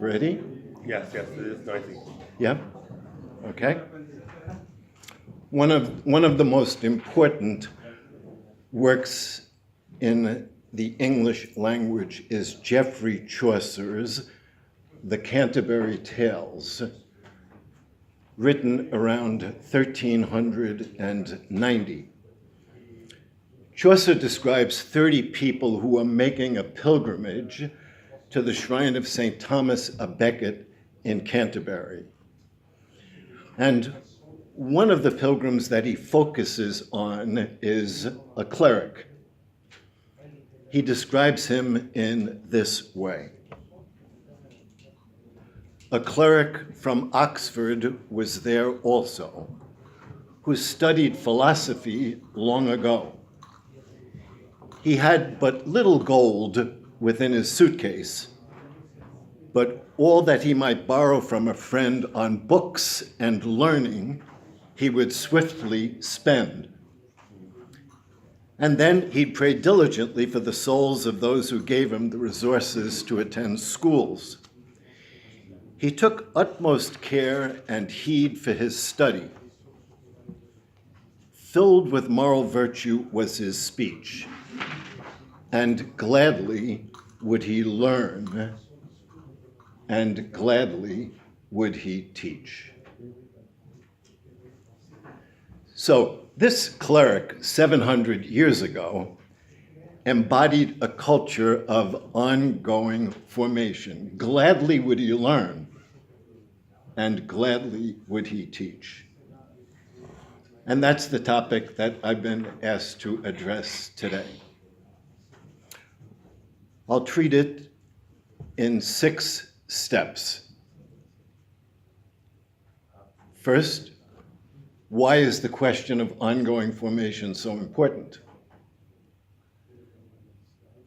Ready? Yes, it is noisy. Yeah? Okay. One of the most important works in the English language is Geoffrey Chaucer's The Canterbury Tales, written around 1390. Chaucer describes 30 people who are making a pilgrimage to the shrine of St. Thomas a Becket in Canterbury. And one of the pilgrims that he focuses on is a cleric. He describes him in this way. A cleric from Oxford was there also, who studied philosophy long ago. He had but little gold within his suitcase, but all that he might borrow from a friend on books and learning, he would swiftly spend. And then he'd pray diligently for the souls of those who gave him the resources to attend schools. He took utmost care and heed for his study. Filled with moral virtue was his speech, and gladly would he learn, and gladly would he teach. So this cleric 700 years ago embodied a culture of ongoing formation. Gladly would he learn, and gladly would he teach. And that's the topic that I've been asked to address today. I'll treat it in 6 steps. First, why is the question of ongoing formation so important?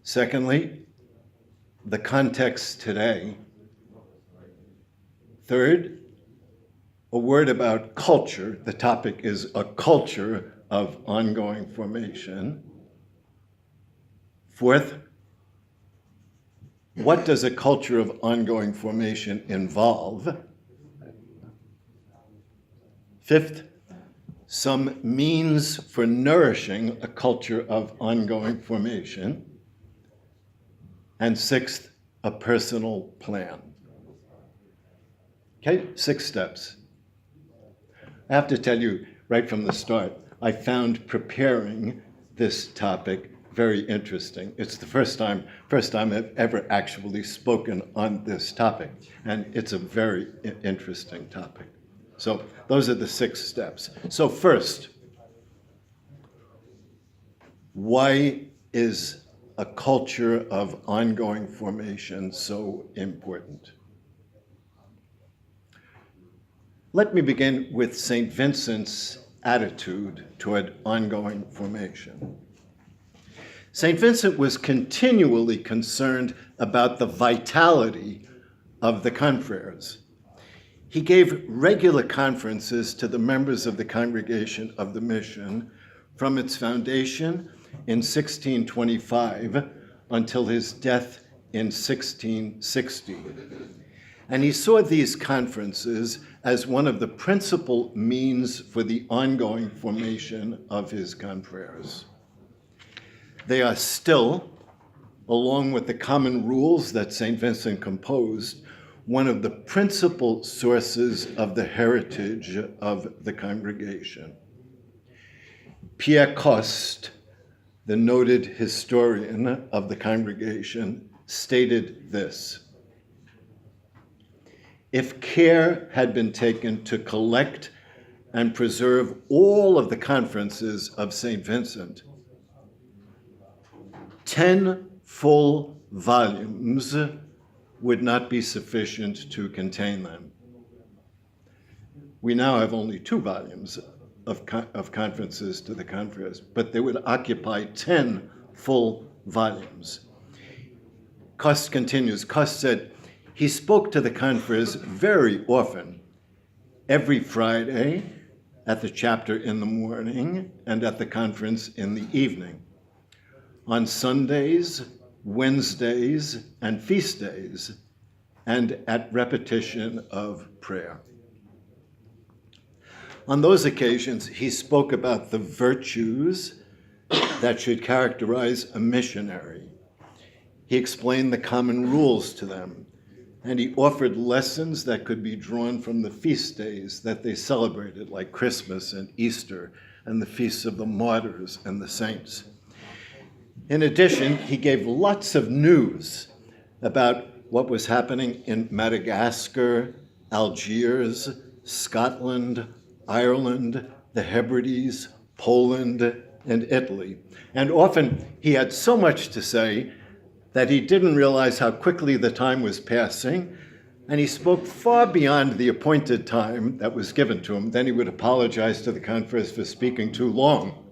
Secondly, the context today. Third, a word about culture. The topic is a culture of ongoing formation. Fourth, what does a culture of ongoing formation involve? Fifth, some means for nourishing a culture of ongoing formation. And sixth, a personal plan. Okay, 6 steps. I have to tell you right from the start, I found preparing this topic very interesting. It's the first time I've ever actually spoken on this topic, and it's a very interesting topic. So those are the 6 steps. So first, why is a culture of ongoing formation so important? Let me begin with St. Vincent's attitude toward ongoing formation. St. Vincent was continually concerned about the vitality of the confreres. He gave regular conferences to the members of the Congregation of the Mission from its foundation in 1625 until his death in 1660. And he saw these conferences as one of the principal means for the ongoing formation of his confreres. They are still, along with the common rules that St. Vincent composed, one of the principal sources of the heritage of the congregation. Pierre Coste, the noted historian of the congregation, stated this: if care had been taken to collect and preserve all of the conferences of St. Vincent, 10 full volumes would not be sufficient to contain them. We now have only 2 volumes of conferences to the confreres, but they would occupy 10 full volumes. Coste continues. Coste said, he spoke to the confreres very often, every Friday at the chapter in the morning and at the conference in the evening. On Sundays, Wednesdays, and feast days, and at repetition of prayer. On those occasions, he spoke about the virtues that should characterize a missionary. He explained the common rules to them, and he offered lessons that could be drawn from the feast days that they celebrated, like Christmas and Easter, and the feasts of the martyrs and the saints. In addition, he gave lots of news about what was happening in Madagascar, Algiers, Scotland, Ireland, the Hebrides, Poland, and Italy. And often he had so much to say that he didn't realize how quickly the time was passing, and he spoke far beyond the appointed time that was given to him. Then he would apologize to the conference for speaking too long.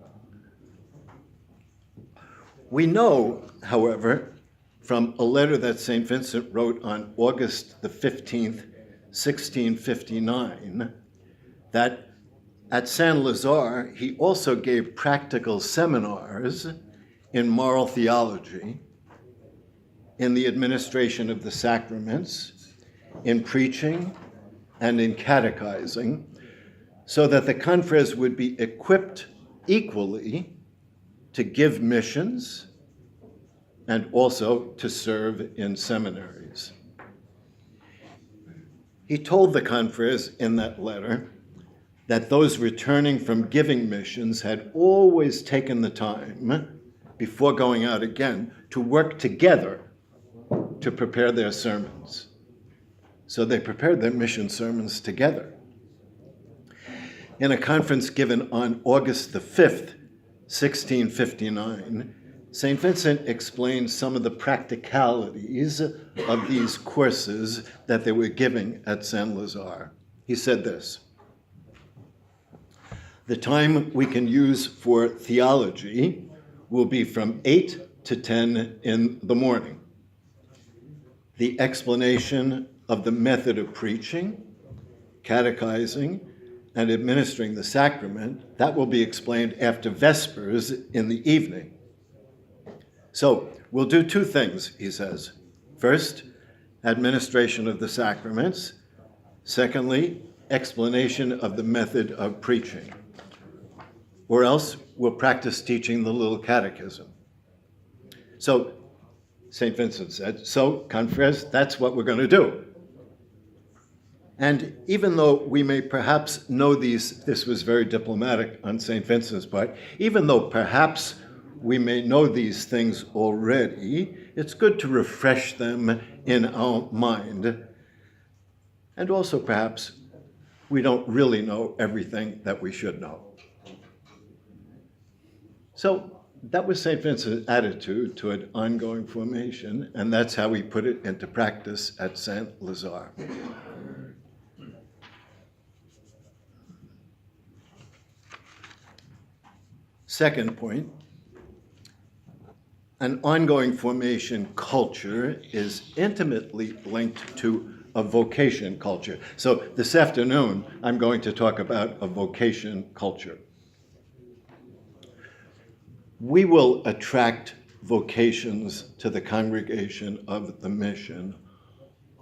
We know, however, from a letter that St. Vincent wrote on August the 15th, 1659, that at Saint-Lazare, he also gave practical seminars in moral theology, in the administration of the sacraments, in preaching, and in catechizing, so that the confreres would be equipped equally to give missions and also to serve in seminaries. He told the confreres in that letter that those returning from giving missions had always taken the time, before going out again, to work together to prepare their sermons. So they prepared their mission sermons together. In a conference given on August the 5th, 1659, St. Vincent explained some of the practicalities of these courses that they were giving at Saint-Lazare. He said this: "The time we can use for theology will be from 8 to 10 in the morning. The explanation of the method of preaching, catechizing, and administering the sacrament, that will be explained after Vespers in the evening. So we'll do two things," he says. First, administration of the sacraments. Secondly, explanation of the method of preaching. Or else we'll practice teaching the little catechism. So St. Vincent said, "So, confreres, that's what we're going to do." And even though we may perhaps know this was very diplomatic on St. Vincent's part, even though perhaps we may know these things already, it's good to refresh them in our mind. And also perhaps we don't really know everything that we should know. So that was St. Vincent's attitude toward ongoing formation, and that's how he put it into practice at Saint-Lazare. Second point, an ongoing formation culture is intimately linked to a vocation culture. So this afternoon, I'm going to talk about a vocation culture. We will attract vocations to the Congregation of the Mission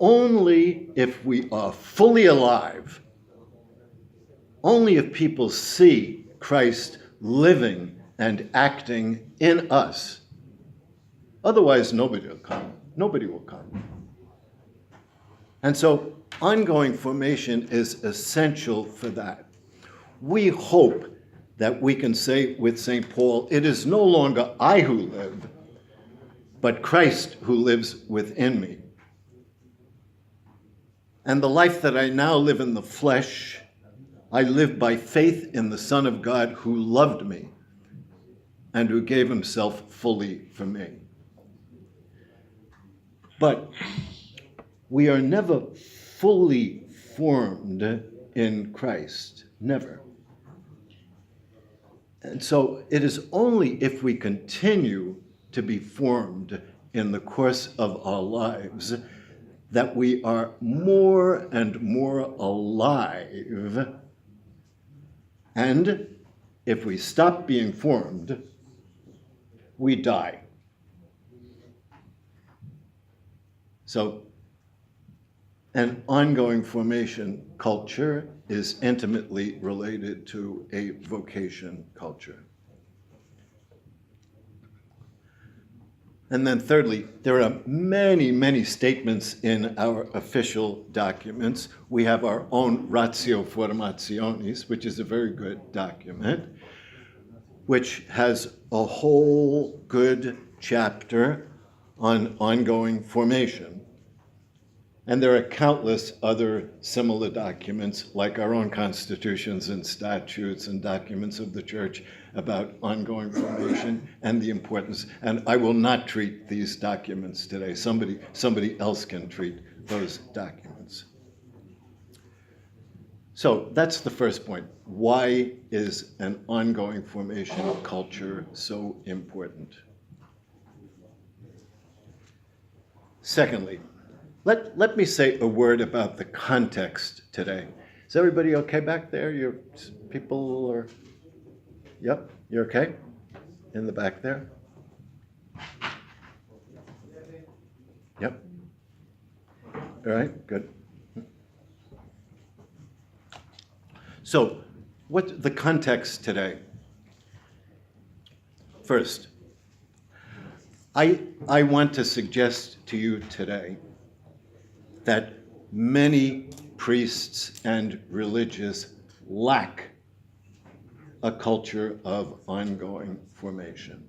only if we are fully alive, only if people see Christ living and acting in us. Otherwise, nobody will come. Nobody will come. And so ongoing formation is essential for that. We hope that we can say with St. Paul, "It is no longer I who live, but Christ who lives within me. And the life that I now live in the flesh, I live by faith in the Son of God who loved me and who gave himself fully for me." But we are never fully formed in Christ, never. And so it is only if we continue to be formed in the course of our lives that we are more and more alive. And if we stop being formed, we die. So an ongoing formation culture is intimately related to a vocation culture. And then thirdly, there are many, many statements in our official documents. We have our own Ratio Formationis, which is a very good document, which has a whole good chapter on ongoing formation. And there are countless other similar documents, like our own constitutions and statutes and documents of the church about ongoing formation and the importance. And I will not treat these documents today. Somebody else can treat those documents. So that's the first point. Why is an ongoing formation culture so important? Secondly, let me say a word about the context today. Is everybody okay back there? Your people are, yep, you're okay? In the back there? Yep. All right, good. So, what's the context today? First, I want to suggest to you today that many priests and religious lack a culture of ongoing formation.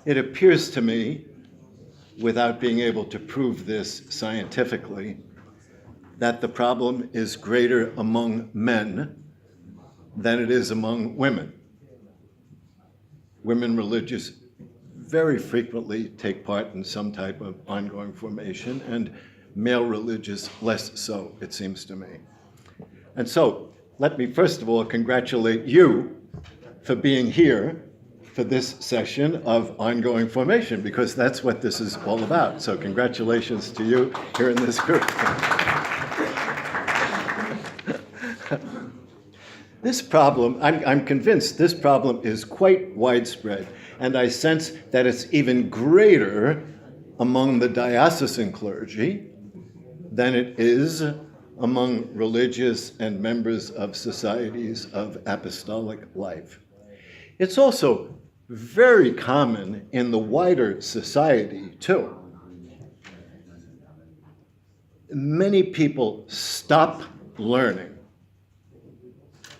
It appears to me, without being able to prove this scientifically, that the problem is greater among men than it is among women. Women religious very frequently take part in some type of ongoing formation, and male religious less so, it seems to me. And so, let me first of all congratulate you for being here for this session of ongoing formation, because that's what this is all about. So congratulations to you here in this group. This problem, I'm convinced this problem is quite widespread, and I sense that it's even greater among the diocesan clergy than it is among religious and members of societies of apostolic life. It's also very common in the wider society, too. Many people stop learning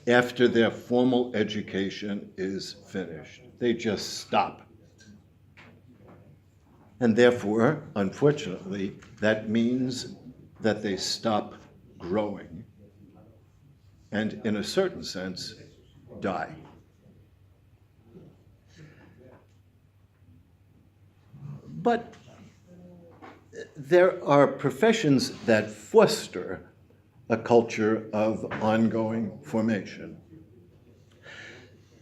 after their formal education is finished. They just stop. And therefore, unfortunately, that means that they stop growing and, in a certain sense, die. But there are professions that foster a culture of ongoing formation.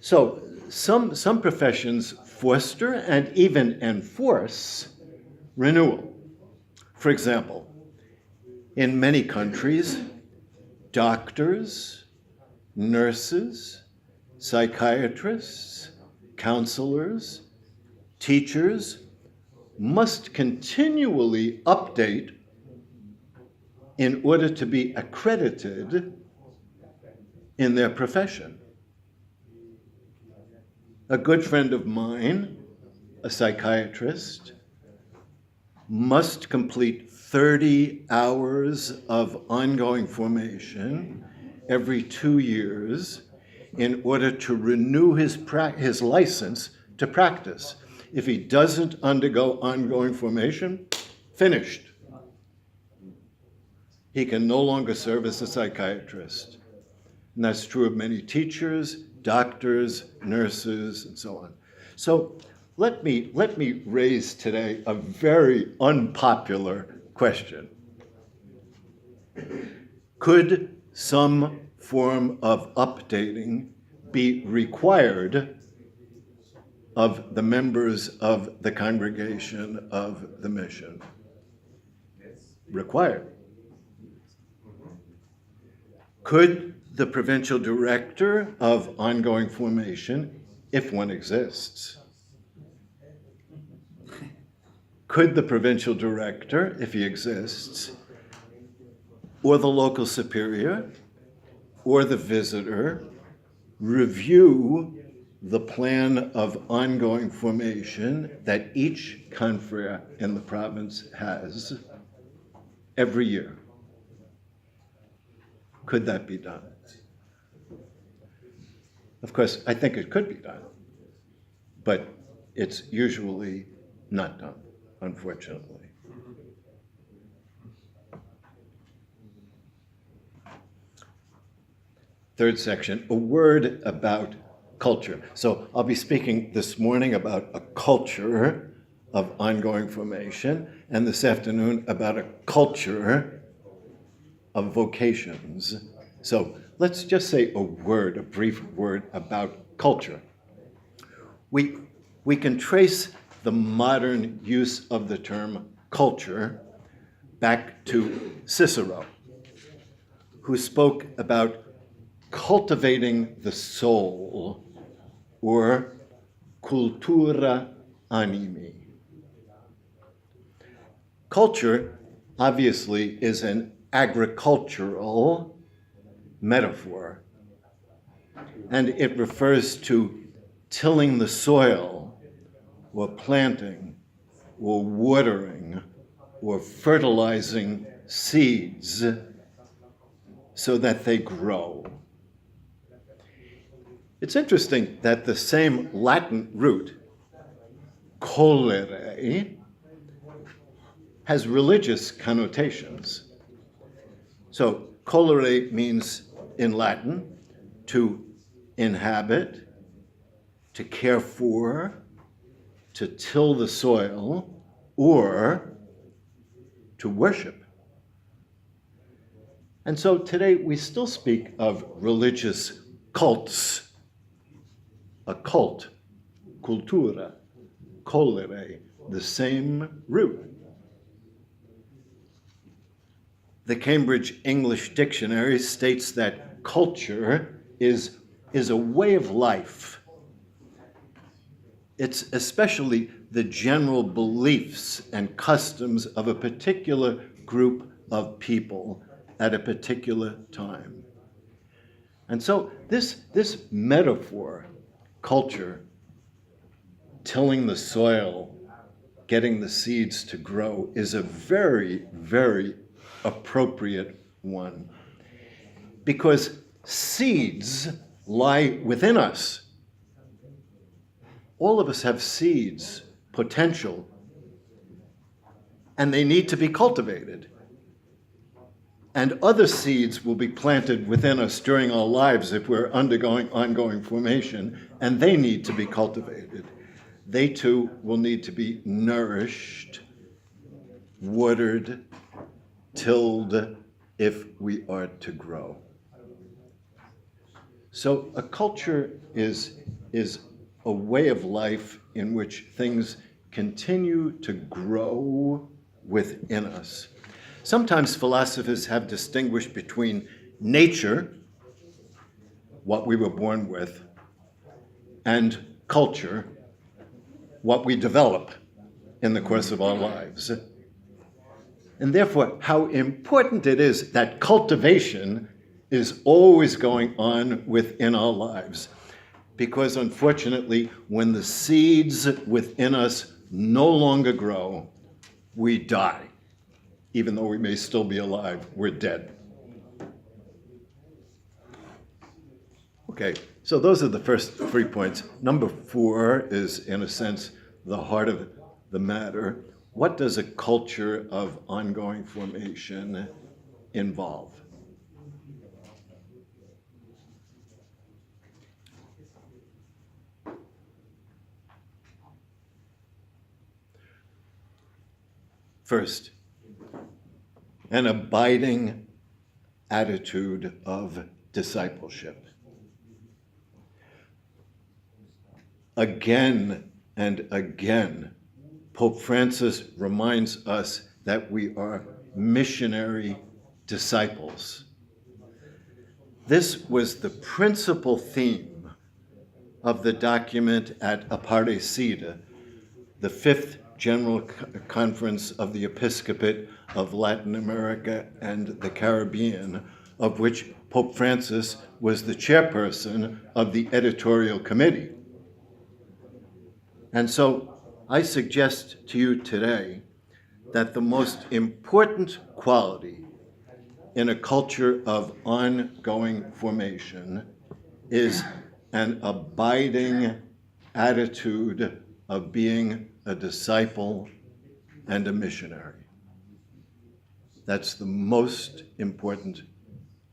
So some professions foster and even enforce renewal. For example, in many countries, doctors, nurses, psychiatrists, counselors, teachers must continually update in order to be accredited in their profession. A good friend of mine, a psychiatrist, must complete 30 hours of ongoing formation every 2 years in order to renew his license to practice. If he doesn't undergo ongoing formation, finished. He can no longer serve as a psychiatrist. And that's true of many teachers, doctors, nurses, and so on. So let me raise today a very unpopular question. Could some form of updating be required of the members of the Congregation of the Mission? Required. Could the provincial director of ongoing formation, if one exists, could the provincial director, if he exists, or the local superior or the visitor review the plan of ongoing formation that each confrere in the province has every year. Could that be done? Of course, I think it could be done, but it's usually not done, unfortunately. Third section, a word about culture. So I'll be speaking this morning about a culture of ongoing formation, and this afternoon about a culture of vocations. So let's just say a brief word about culture. We can trace the modern use of the term culture back to Cicero, who spoke about cultivating the soul, or cultura animi. Culture, obviously, is an agricultural metaphor, and it refers to tilling the soil, or planting, or watering, or fertilizing seeds so that they grow. It's interesting that the same Latin root, colere, has religious connotations. So colere means in Latin to inhabit, to care for, to till the soil, or to worship. And so today we still speak of religious cults. A cult, cultura, colere, the same root. The Cambridge English Dictionary states that culture is a way of life. It's especially the general beliefs and customs of a particular group of people at a particular time. And so this metaphor, culture, tilling the soil, getting the seeds to grow, is a very, very appropriate one. Because seeds lie within us. All of us have seeds, potential, and they need to be cultivated. And other seeds will be planted within us during our lives if we're undergoing ongoing formation, and they need to be cultivated. They too will need to be nourished, watered, tilled, if we are to grow. So a culture is a way of life in which things continue to grow within us. Sometimes philosophers have distinguished between nature, what we were born with, and culture, what we develop in the course of our lives. And therefore, how important it is that cultivation is always going on within our lives. Because unfortunately, when the seeds within us no longer grow, we die. Even though we may still be alive, we're dead. Okay, so those are the first 3 points. Number 4 is, in a sense, the heart of the matter. What does a culture of ongoing formation involve? First, an abiding attitude of discipleship. Again and again, Pope Francis reminds us that we are missionary disciples. This was the principal theme of the document at Apostolic, the 5th General Conference of the Episcopate of Latin America and the Caribbean, of which Pope Francis was the chairperson of the editorial committee. And so I suggest to you today that the most important quality in a culture of ongoing formation is an abiding attitude of being a disciple and a missionary. That's the most important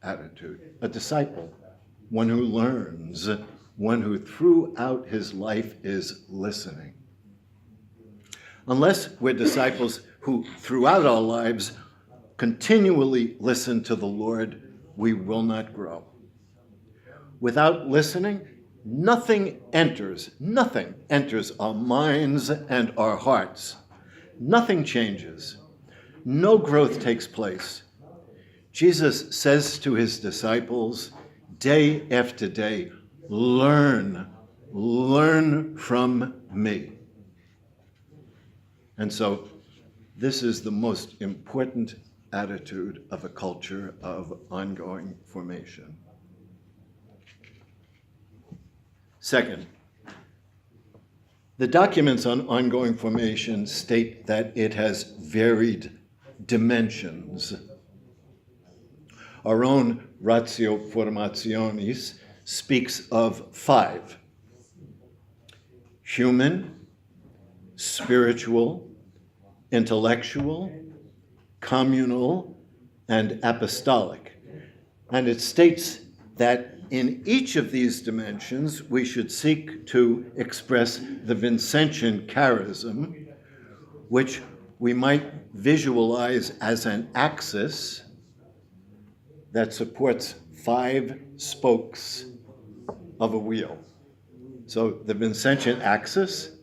attitude. A disciple, one who learns, one who throughout his life is listening. Unless we're disciples who throughout our lives continually listen to the Lord, we will not grow. Without listening, nothing enters our minds and our hearts. Nothing changes. No growth takes place. Jesus says to his disciples day after day, learn from me. And so this is the most important attitude of a culture of ongoing formation. Second, the documents on ongoing formation state that it has varied dimensions. Our own Ratio Formationis speaks of 5: human, spiritual, intellectual, communal, and apostolic. And it states that in each of these dimensions, we should seek to express the Vincentian charism, which we might visualize as an axis that supports 5 spokes of a wheel. So the Vincentian axis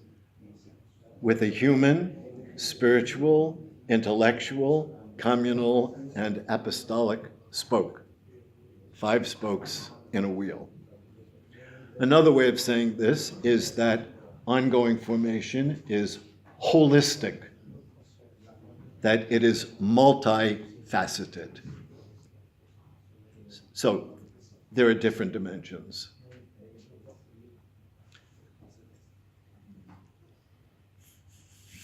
with a human, spiritual, intellectual, communal, and apostolic spoke. 5 spokes in a wheel. Another way of saying this is that ongoing formation is holistic, that it is multifaceted. So there are different dimensions.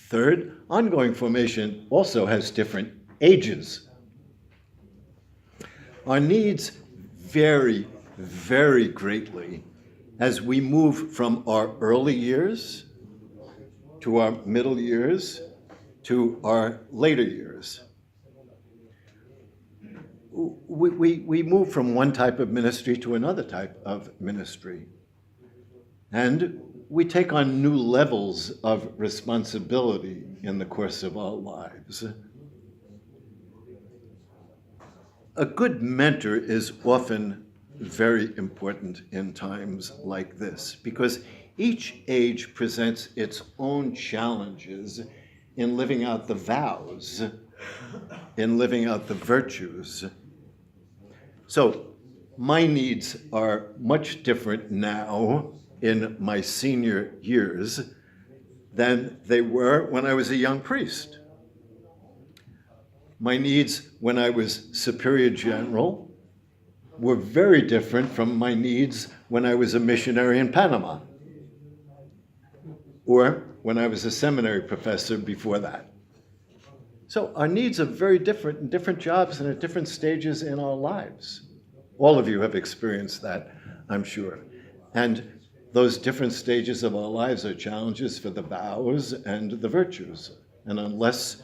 Third, ongoing formation also has different ages. Our needs vary very greatly as we move from our early years to our middle years to our later years. We move from one type of ministry to another type of ministry. And we take on new levels of responsibility in the course of our lives. A good mentor is often very important in times like this because each age presents its own challenges in living out the vows, in living out the virtues. So my needs are much different now in my senior years than they were when I was a young priest. My needs when I was Supérieur Général were very different from my needs when I was a missionary in Panama, or when I was a seminary professor before that. So our needs are very different in different jobs and at different stages in our lives. All of you have experienced that, I'm sure. And those different stages of our lives are challenges for the vows and the virtues. And unless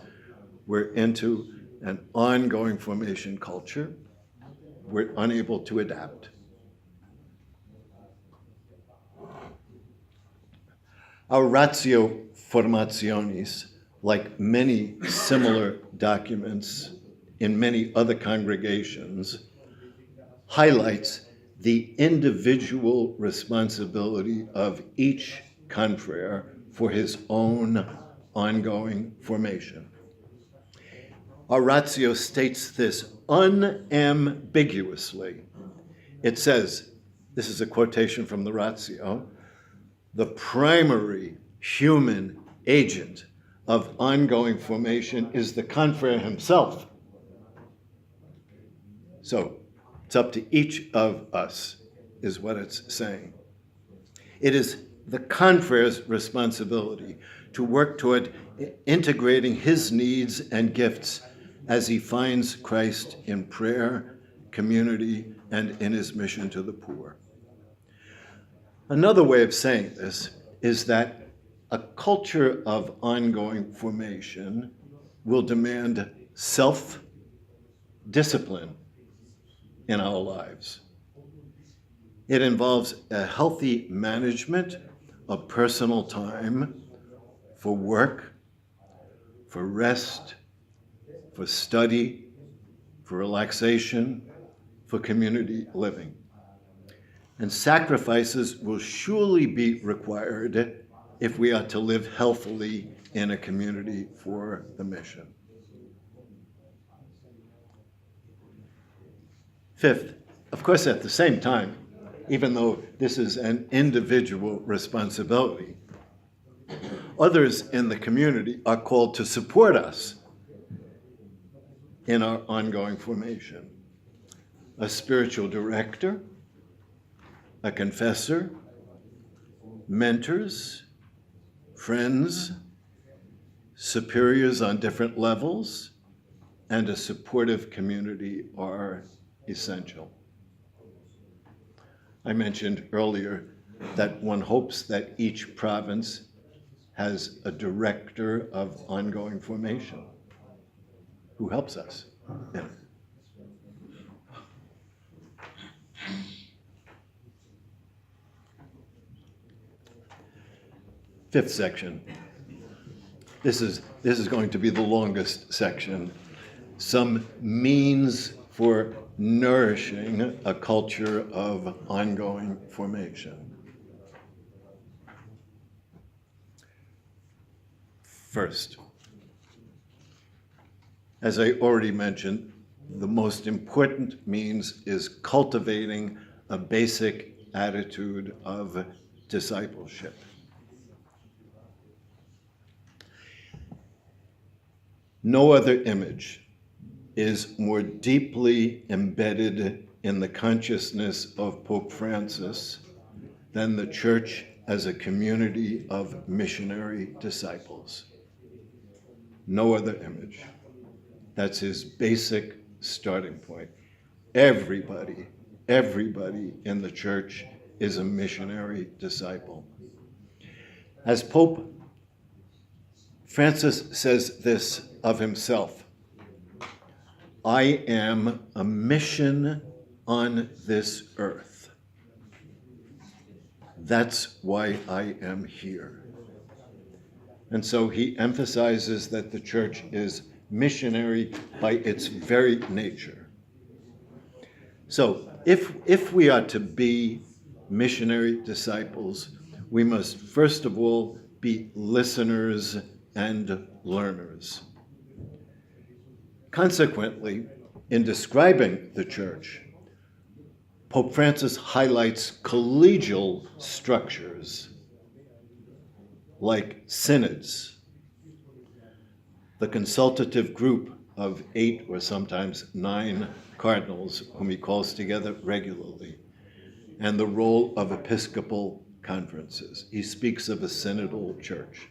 we're into an ongoing formation culture, we're unable to adapt. Our Ratio Formationis, like many similar documents in many other congregations, highlights the individual responsibility of each confrere for his own ongoing formation. Our Ratio states this unambiguously. It says, this is a quotation from the Ratio, the primary human agent of ongoing formation is the confrere himself. So it's up to each of us, is what it's saying. It is the confrere's responsibility to work toward integrating his needs and gifts as he finds Christ in prayer, community, and in his mission to the poor. Another way of saying this is that a culture of ongoing formation will demand self-discipline in our lives. It involves a healthy management of personal time for work, for rest, for study, for relaxation, for community living. And sacrifices will surely be required if we are to live healthily in a community for the mission. Fifth, of course, at the same time, even though this is an individual responsibility, others in the community are called to support us in our ongoing formation. A spiritual director, a confessor, mentors, friends, superiors on different levels, and a supportive community are essential. I mentioned earlier that one hopes that each province has a director of ongoing formation who helps us. Yeah. Fifth section. This is going to be the longest section. Some means for nourishing a culture of ongoing formation. First, as I already mentioned, the most important means is cultivating a basic attitude of discipleship. No other image is more deeply embedded in the consciousness of Pope Francis than the Church as a community of missionary disciples. No other image. That's his basic starting point. Everybody in the Church is a missionary disciple. As Pope Francis says this of himself: I am a mission on this earth. That's why I am here. And so he emphasizes that the Church is missionary by its very nature. So if we are to be missionary disciples, we must first of all be listeners and learners. Consequently, in describing the Church, Pope Francis highlights collegial structures like synods, the consultative group of 8 or sometimes 9 cardinals whom he calls together regularly, and the role of episcopal conferences. He speaks of a synodal church.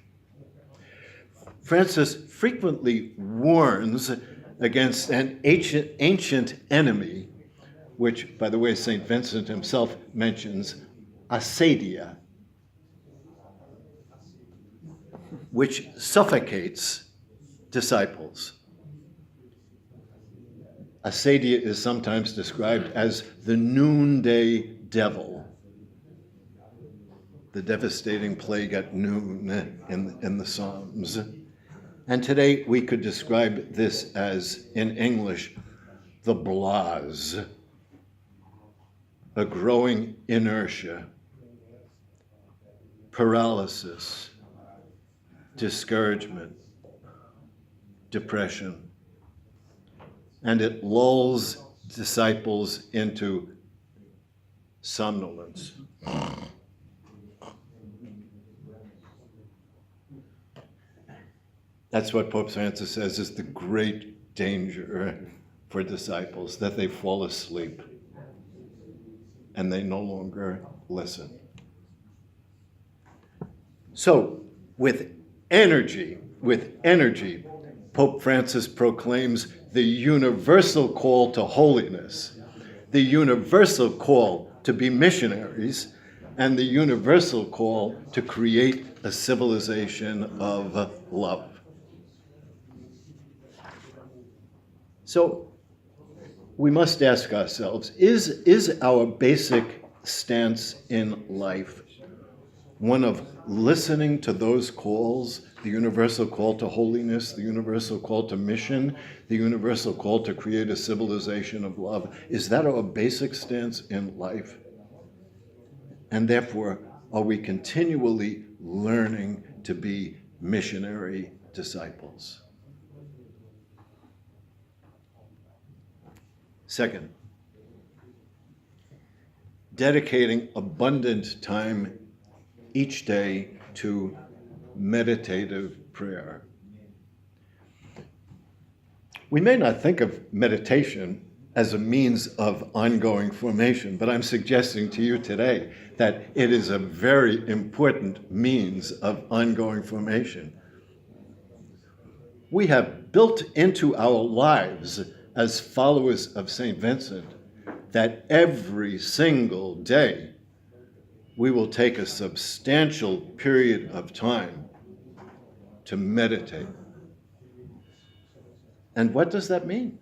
Francis frequently warns against an ancient enemy, which, by the way, St. Vincent himself mentions, acedia, which suffocates disciples. Acedia is sometimes described as the noonday devil, the devastating plague at noon in the Psalms. And today we could describe this as, in English, the blase, a growing inertia, paralysis, discouragement, depression, and it lulls disciples into somnolence. That's what Pope Francis says is the great danger for disciples, that they fall asleep and they no longer listen. So, with energy, Pope Francis proclaims the universal call to holiness, the universal call to be missionaries, and the universal call to create a civilization of love. So we must ask ourselves, is our basic stance in life one of listening to those calls, the universal call to holiness, the universal call to mission, the universal call to create a civilization of love? Is that our basic stance in life? And therefore, are we continually learning to be missionary disciples? Second, dedicating abundant time each day to meditative prayer. We may not think of meditation as a means of ongoing formation, but I'm suggesting to you today that it is a very important means of ongoing formation. We have built into our lives as followers of St. Vincent that every single day we will take a substantial period of time to meditate. And what does that mean?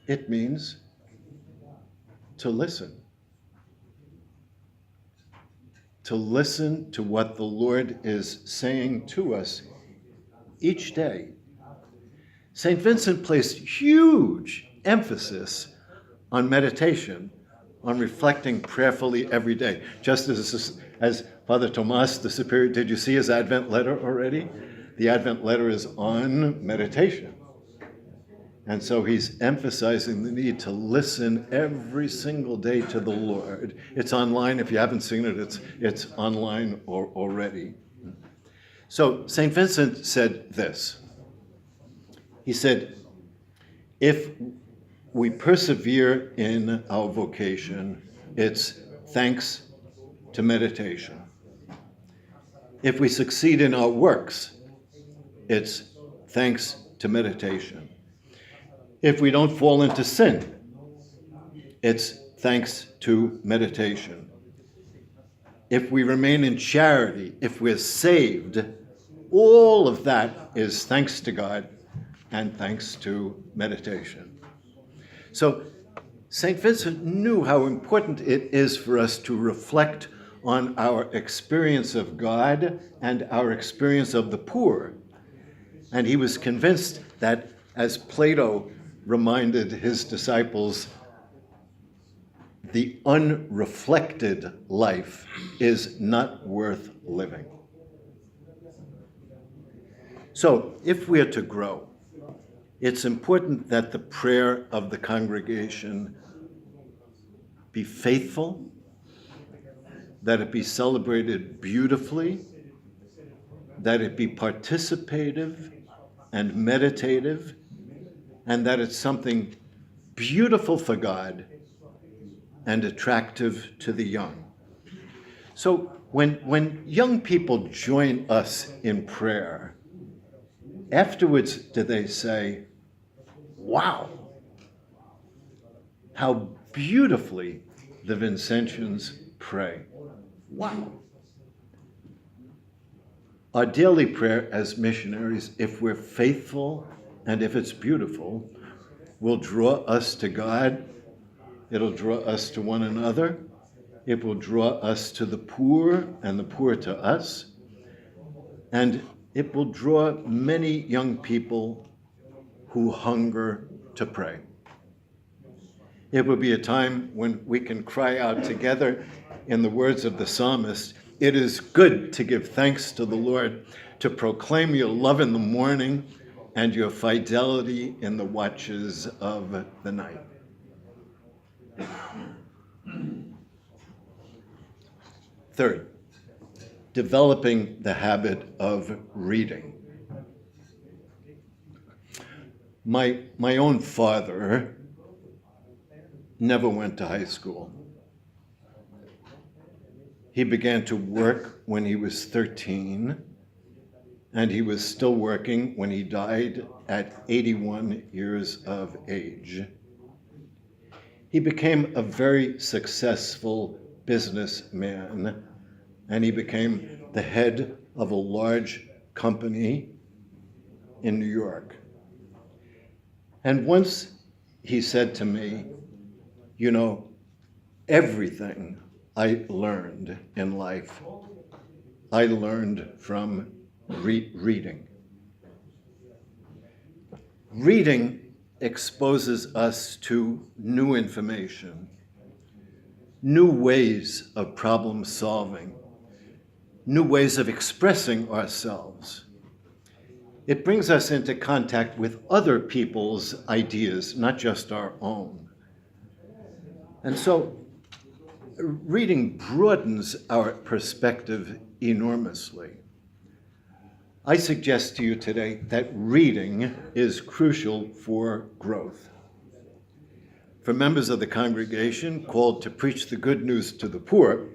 It means to listen. To listen to what the Lord is saying to us each day. St. Vincent placed huge emphasis on meditation, on reflecting prayerfully every day. Just as Father Tomas, the Superior, did you see his Advent letter already? The Advent letter is on meditation. And so he's emphasizing the need to listen every single day to the Lord. It's online. If you haven't seen it, it's online already. So St. Vincent said this. He said, if we persevere in our vocation, it's thanks to meditation. If we succeed in our works, it's thanks to meditation. If we don't fall into sin, it's thanks to meditation. If we remain in charity, if we're saved, all of that is thanks to God and thanks to meditation. So St. Vincent knew how important it is for us to reflect on our experience of God and our experience of the poor. And he was convinced that, as Plato reminded his disciples, the unreflected life is not worth living. So, if we are to grow, it's important that the prayer of the congregation be faithful, that it be celebrated beautifully, that it be participative and meditative, and that it's something beautiful for God and attractive to the young. So when young people join us in prayer, afterwards do they say, wow, how beautifully the Vincentians pray. Wow. Our daily prayer as missionaries, if we're faithful and if it's beautiful, will draw us to God. It'll draw us to one another. It will draw us to the poor and the poor to us. And it will draw many young people who hunger to pray. It will be a time when we can cry out together in the words of the psalmist, "It is good to give thanks to the Lord, to proclaim your love in the morning and your fidelity in the watches of the night." Third, developing the habit of reading. My own father never went to high school. He began to work when he was 13, and he was still working when he died at 81 years of age. He became a very successful businessman, and he became the head of a large company in New York. And once he said to me, you know, everything I learned in life, I learned from reading. Reading exposes us to new information, new ways of problem solving, new ways of expressing ourselves. It brings us into contact with other people's ideas, not just our own. And so reading broadens our perspective enormously. I suggest to you today that reading is crucial for growth. For members of the congregation called to preach the good news to the poor,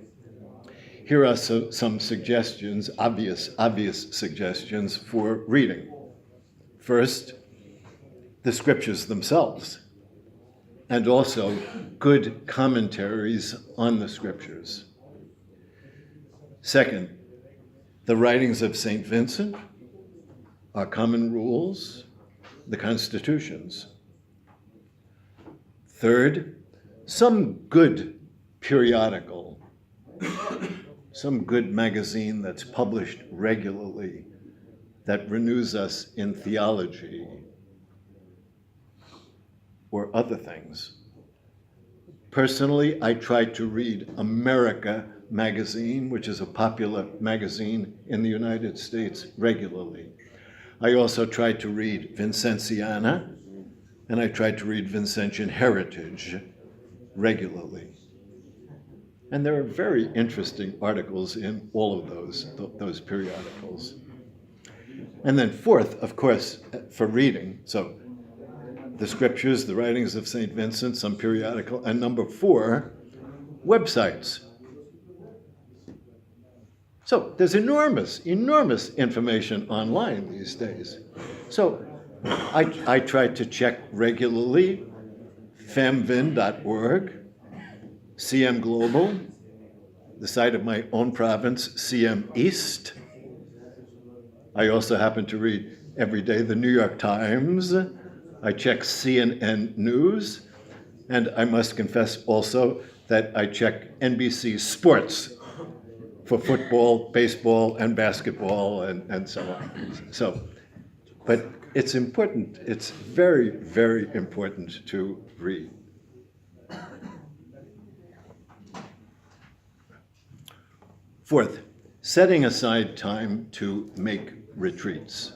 here are some suggestions, obvious suggestions for reading. First, the scriptures themselves, and also good commentaries on the scriptures. Second, the writings of St. Vincent, our common rules, the constitutions. Third, some good periodical, some good magazine that's published regularly that renews us in theology or other things. Personally, I try to read America magazine, which is a popular magazine in the United States, regularly. I also try to read Vincentiana, and I try to read Vincentian Heritage regularly. And there are very interesting articles in all of those periodicals. And then fourth, of course, for reading, so the scriptures, the writings of St. Vincent, some periodical, and number four, websites. So there's enormous information online these days. So I try to check regularly femvin.org, CM Global, the site of my own province, CM East. I also happen to read every day the New York Times. I check CNN News, and I must confess also that I check NBC Sports for football, baseball, and basketball, and so on. So, but it's important, it's very, very important to read. Fourth, setting aside time to make retreats.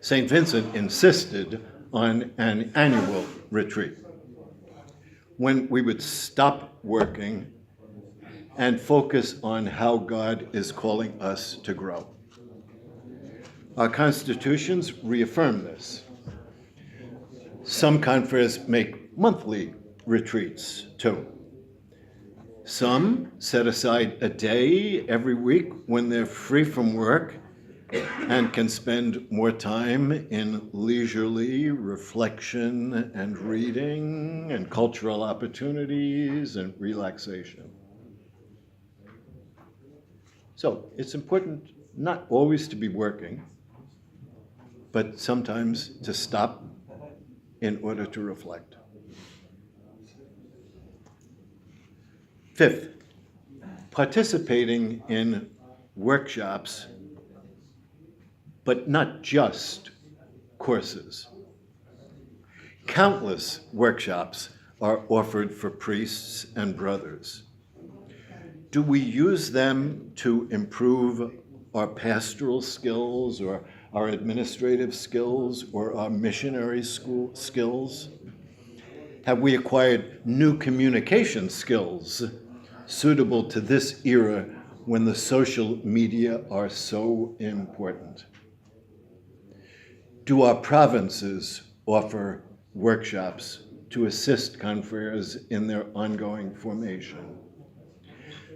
St. Vincent insisted on an annual retreat when we would stop working and focus on how God is calling us to grow. Our constitutions reaffirm this. Some confreres make monthly retreats too. Some set aside a day every week when they're free from work and can spend more time in leisurely reflection and reading and cultural opportunities and relaxation. So it's important not always to be working, but sometimes to stop in order to reflect. Fifth, participating in workshops, but not just courses. Countless workshops are offered for priests and brothers. Do we use them to improve our pastoral skills or our administrative skills or our missionary school skills? Have we acquired new communication skills suitable to this era when the social media are so important? Do our provinces offer workshops to assist confreres in their ongoing formation?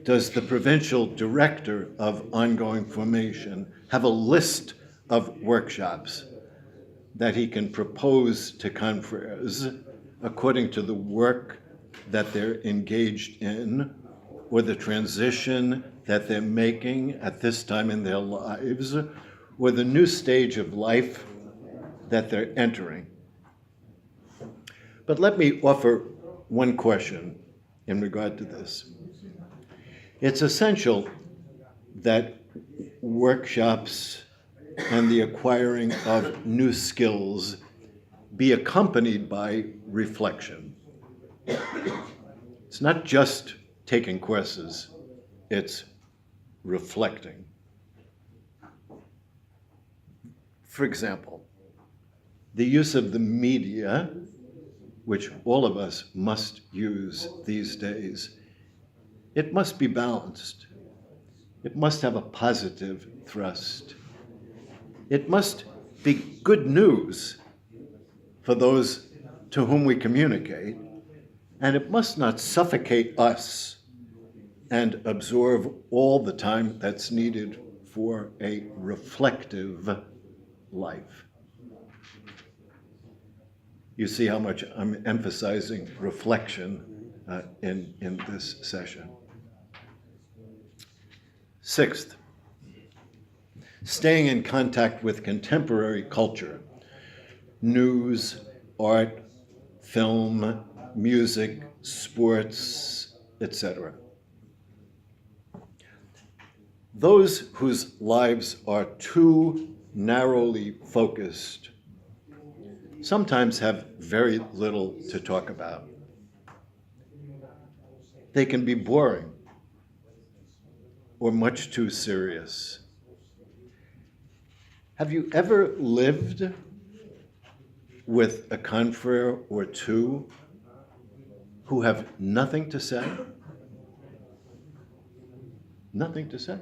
Does the provincial director of ongoing formation have a list of workshops that he can propose to confreres according to the work that they're engaged in or the transition that they're making at this time in their lives or the new stage of life that they're entering? But let me offer one question in regard to this. It's essential that workshops and the acquiring of new skills be accompanied by reflection. It's not just taking courses, it's reflecting. For example, the use of the media, which all of us must use these days, it must be balanced. It must have a positive thrust. It must be good news for those to whom we communicate, and it must not suffocate us and absorb all the time that's needed for a reflective life. You see how much I'm emphasizing reflection in this session. Sixth, staying in contact with contemporary culture, news, art, film, music, sports, etc. Those whose lives are too narrowly focused sometimes have very little to talk about. They can be boring or much too serious. Have you ever lived with a confrere or two who have nothing to say? Nothing to say.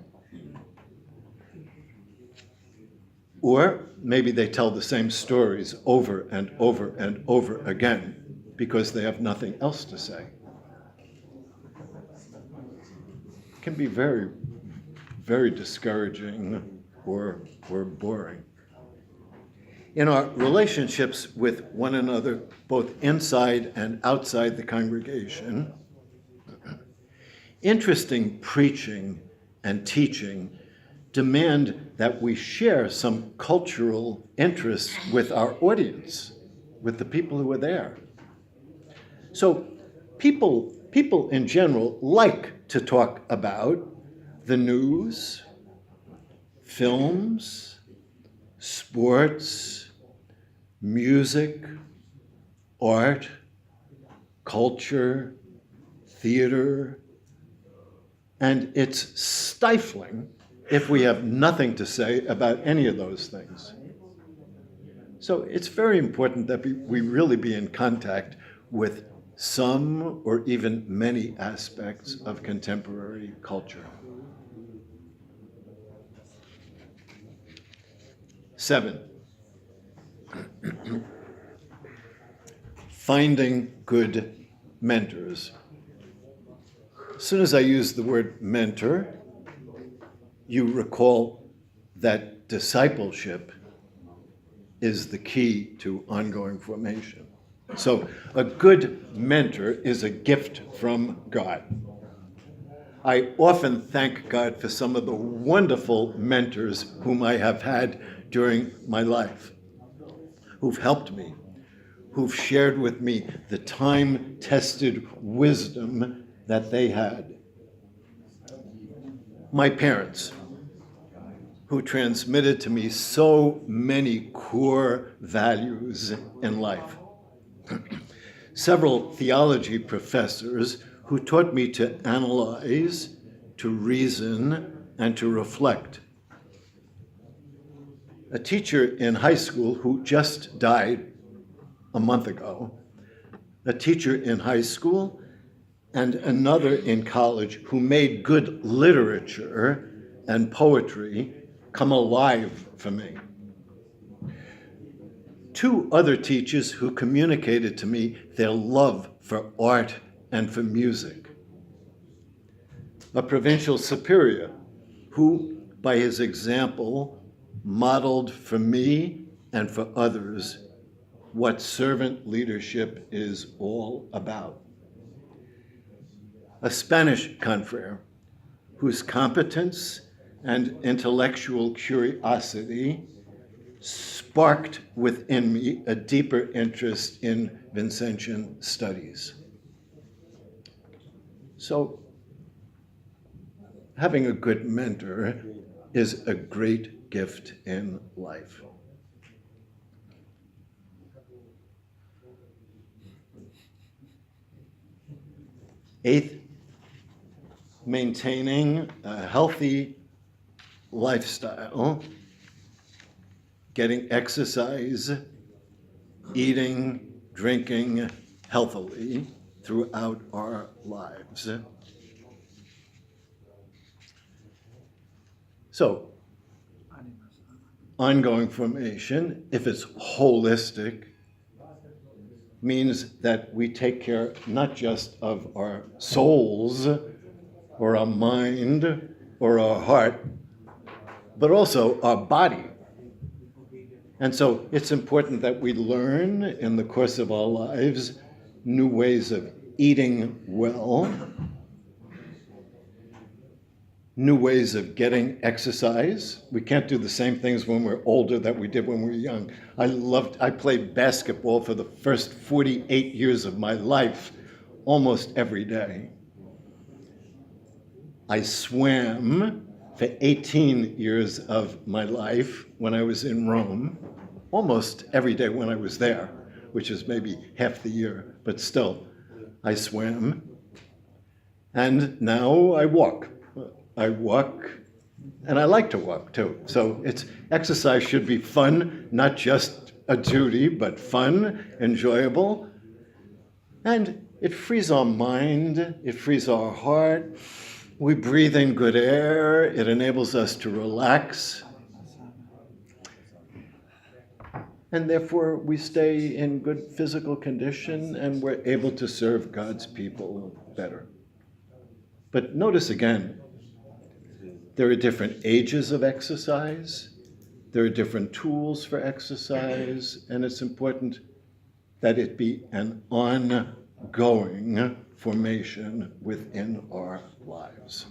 Or maybe they tell the same stories over and over and over again because they have nothing else to say. It can be very, very discouraging or boring. In our relationships with one another, both inside and outside the congregation, interesting preaching and teaching demand that we share some cultural interests with our audience, with the people who are there. So people in general like to talk about the news, films, sports, music, art, culture, theater, and it's stifling if we have nothing to say about any of those things. So it's very important that we really be in contact with some or even many aspects of contemporary culture. 7, finding good mentors. As soon as I use the word mentor, you recall that discipleship is the key to ongoing formation. So a good mentor is a gift from God. I often thank God for some of the wonderful mentors whom I have had during my life, who've helped me, who've shared with me the time-tested wisdom that they had. My parents, who transmitted to me so many core values in life. Several theology professors who taught me to analyze, to reason, and to reflect. A teacher in high school who just died a month ago, a teacher in high school and another in college who made good literature and poetry come alive for me. Two other teachers who communicated to me their love for art and for music. A provincial superior who, by his example, modeled for me and for others what servant leadership is all about. A Spanish confrere whose competence and intellectual curiosity sparked within me a deeper interest in Vincentian studies. So, having a good mentor is a great gift in life. Eighth, maintaining a healthy lifestyle, getting exercise, eating, drinking healthily throughout our lives. So, ongoing formation, if it's holistic, means that we take care not just of our souls or our mind or our heart, but also our body. And so it's important that we learn in the course of our lives new ways of eating well, new ways of getting exercise. We can't do the same things when we're older that we did when we were young. I played basketball for the first 48 years of my life, almost every day. I swam for 18 years of my life when I was in Rome, almost every day when I was there, which is maybe half the year, but still, I swam. And now I walk. I walk, and I like to walk too. So exercise should be fun, not just a duty, but fun, enjoyable. And it frees our mind, it frees our heart. We breathe in good air, it enables us to relax. And therefore we stay in good physical condition and we're able to serve God's people better. But notice again, there are different ages of exercise, there are different tools for exercise, and it's important that it be an ongoing formation within our lives.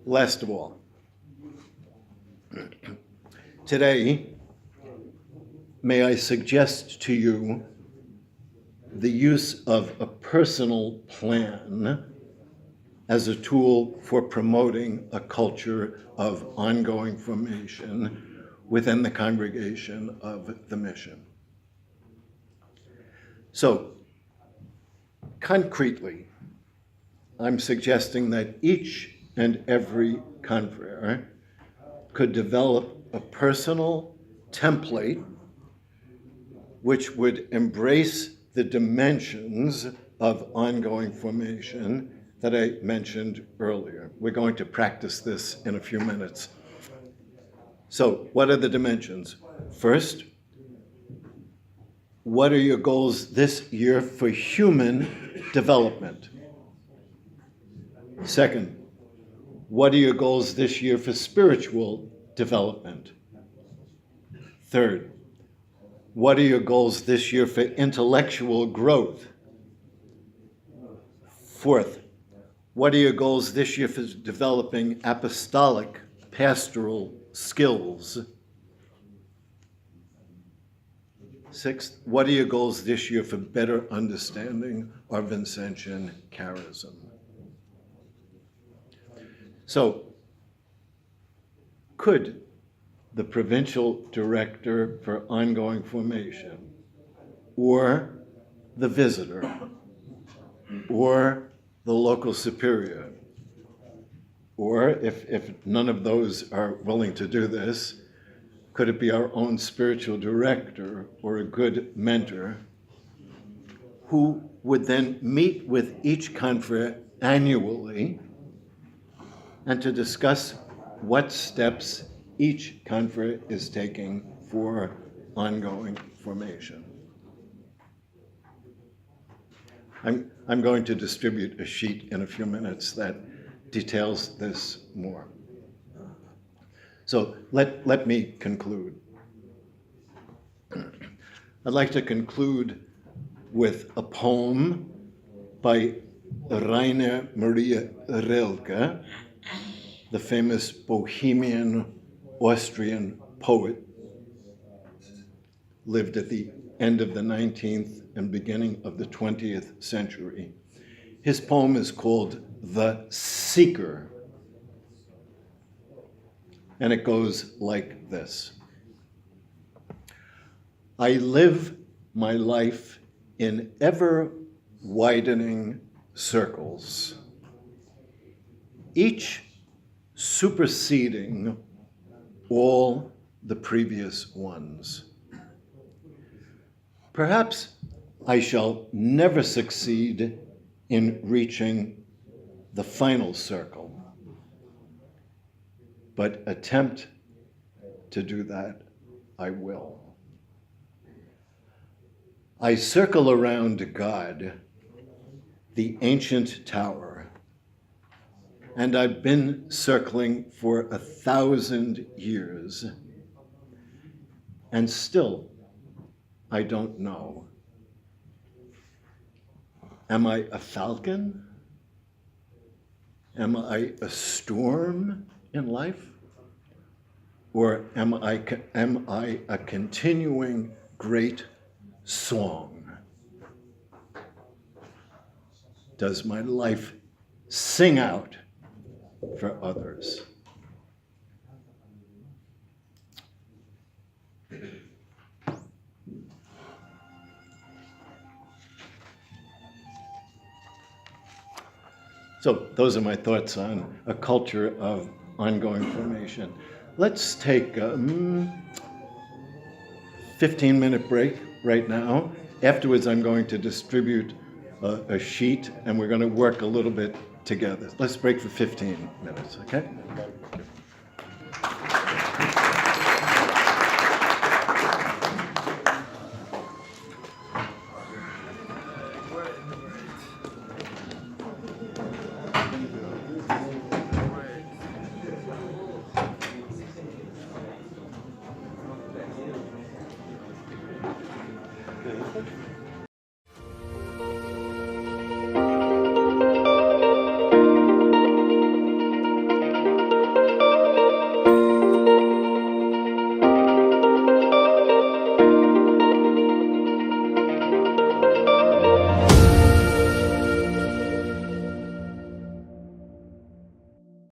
Last of all, today, may I suggest to you the use of a personal plan as a tool for promoting a culture of ongoing formation within the congregation of the mission. So, concretely, I'm suggesting that each and every confrere could develop a personal template which would embrace the dimensions of ongoing formation that I mentioned earlier. We're going to practice this in a few minutes. So, what are the dimensions? First, what are your goals this year for human development? Second, what are your goals this year for spiritual development? Third, what are your goals this year for intellectual growth? Fourth, what are your goals this year for developing apostolic, pastoral skills? Sixth, what are your goals this year for better understanding our Vincentian charism? So, could the provincial director for ongoing formation, or the visitor, or the local superior, or if none of those are willing to do this, could Could it be our own spiritual director or a good mentor who would then meet with each confrere annually and to discuss what steps each confrere is taking for ongoing formation? I'm going to distribute a sheet in a few minutes that details this more. So let me conclude. I'd like to conclude with a poem by Rainer Maria Rilke, the famous Bohemian Austrian poet, lived at the end of the 19th and beginning of the 20th century. His poem is called The Seeker, and it goes like this. I live my life in ever-widening circles, each superseding all the previous ones. Perhaps I shall never succeed in reaching the final circle, but attempt to do that I will. I circle around God, the ancient tower, and I've been circling for 1,000 years, and still I don't know. Am I a falcon? Am I a storm in life? Or am I a continuing great song? Does my life sing out for others? So those are my thoughts on a culture of ongoing formation. Let's take a 15-minute break right now. Afterwards, I'm going to distribute a sheet, and we're going to work a little bit together. Let's break for 15 minutes, okay?